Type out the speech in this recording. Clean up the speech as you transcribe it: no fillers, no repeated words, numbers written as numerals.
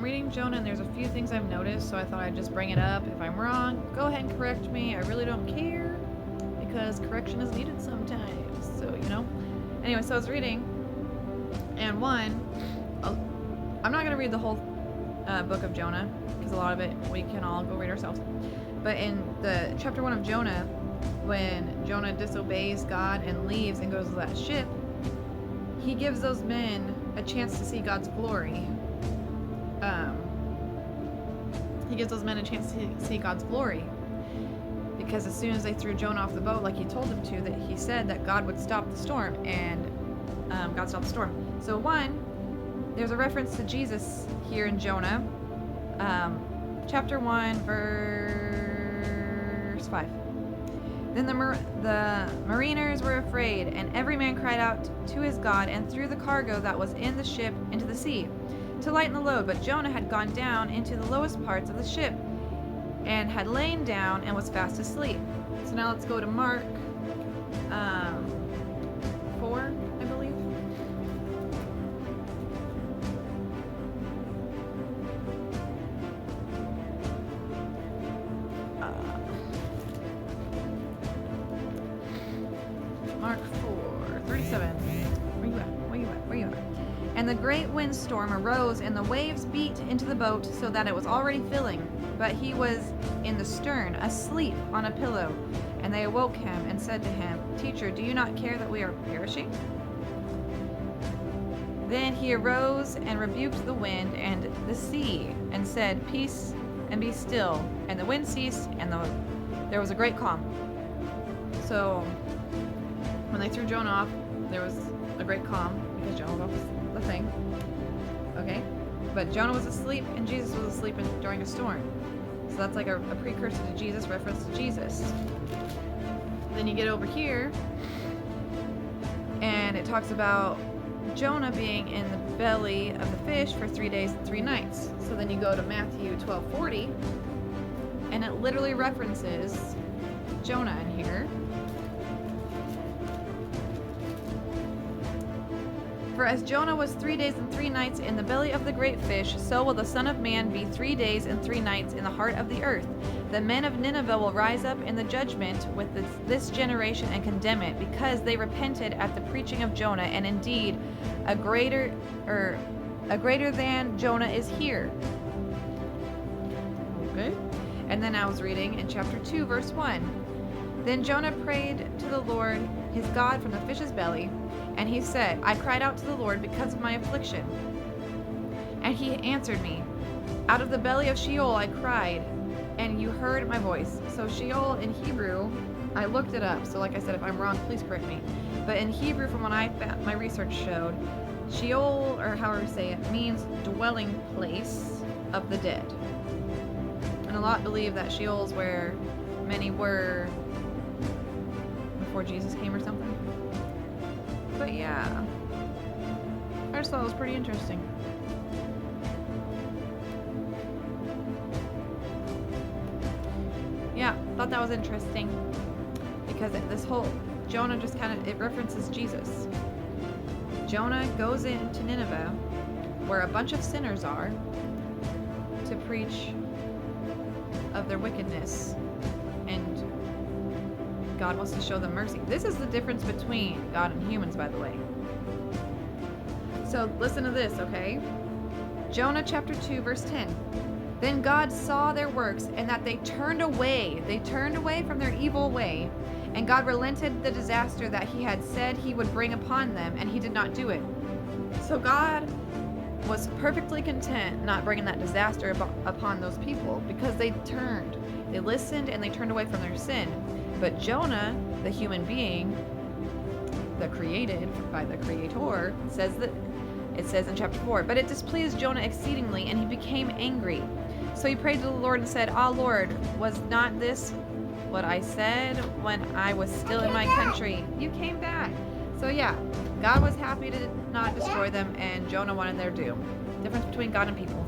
reading Jonah and there's a few things I've noticed, so I thought I'd just bring it up. If I'm wrong, go ahead and correct me. I really don't care because correction is needed sometimes. So, Anyway, so I was reading, and I'm not going to read the whole book of Jonah because a lot of it we can all go read ourselves. But in the chapter 1 of Jonah, when Jonah disobeys God and leaves and goes to that ship, he gives those men a chance to see God's glory. He gives those men a chance to see God's glory. Because as soon as they threw Jonah off the boat, like he told them to, that he said that God would stop the storm, and God stopped the storm. So there's a reference to Jesus here in Jonah, chapter 1, verse 5. Then the mariners were afraid, and every man cried out to his God, and threw the cargo that was in the ship into the sea, to lighten the load. But Jonah had gone down into the lowest parts of the ship, and had lain down and was fast asleep. So now let's go to Mark 4, I believe. Mark 4:37. Where you at? And the great windstorm arose, and the waves beat into the boat so that it was already filling. But he was in the stern, asleep on a pillow. And they awoke him and said to him, Teacher, do you not care that we are perishing? Then he arose and rebuked the wind and the sea, and said, Peace, and be still. And the wind ceased, and there was a great calm. So when they threw Jonah off, there was a great calm, because Jonah was off the thing. Okay? But Jonah was asleep, and Jesus was asleep during a storm. So that's like a precursor to Jesus, reference to Jesus. Then you get over here, and it talks about Jonah being in the belly of the fish for 3 days and 3 nights. So then you go to Matthew 12:40, and it literally references Jonah in here. For as Jonah was 3 days and 3 nights in the belly of the great fish, so will the Son of Man be 3 days and 3 nights in the heart of the earth. The men of Nineveh will rise up in the judgment with this generation and condemn it, because they repented at the preaching of Jonah, and indeed a greater than Jonah is here. Okay. And then I was reading in chapter 2, verse 1. Then Jonah prayed to the Lord his God from the fish's belly, and he said, I cried out to the Lord because of my affliction. And he answered me. Out of the belly of Sheol I cried, and you heard my voice. So Sheol in Hebrew, I looked it up. So like I said, if I'm wrong, please correct me. But in Hebrew, from what my research showed, Sheol, or however you say it, means dwelling place of the dead. And a lot believe that Sheol is where many were before Jesus came or something. But yeah, I just thought it was pretty interesting. Yeah, thought that was interesting because this whole Jonah just it references Jesus. Jonah goes into Nineveh, where a bunch of sinners are, to preach of their wickedness, and God wants to show them mercy. This is the difference between God and humans, by the way. So listen to this, okay? Jonah chapter 2, verse 10. Then God saw their works, and that they turned away. They turned away from their evil way. And God relented the disaster that he had said he would bring upon them, and he did not do it. So God was perfectly content not bringing that disaster upon those people, because they turned. They listened, and they turned away from their sin. But Jonah, the human being, the created by the Creator, it says in chapter 4, but it displeased Jonah exceedingly, and he became angry. So he prayed to the Lord and said, Ah, Lord, was not this what I said when I was still in my country? You came back. So yeah, God was happy to not destroy them, and Jonah wanted their doom. Difference between God and people.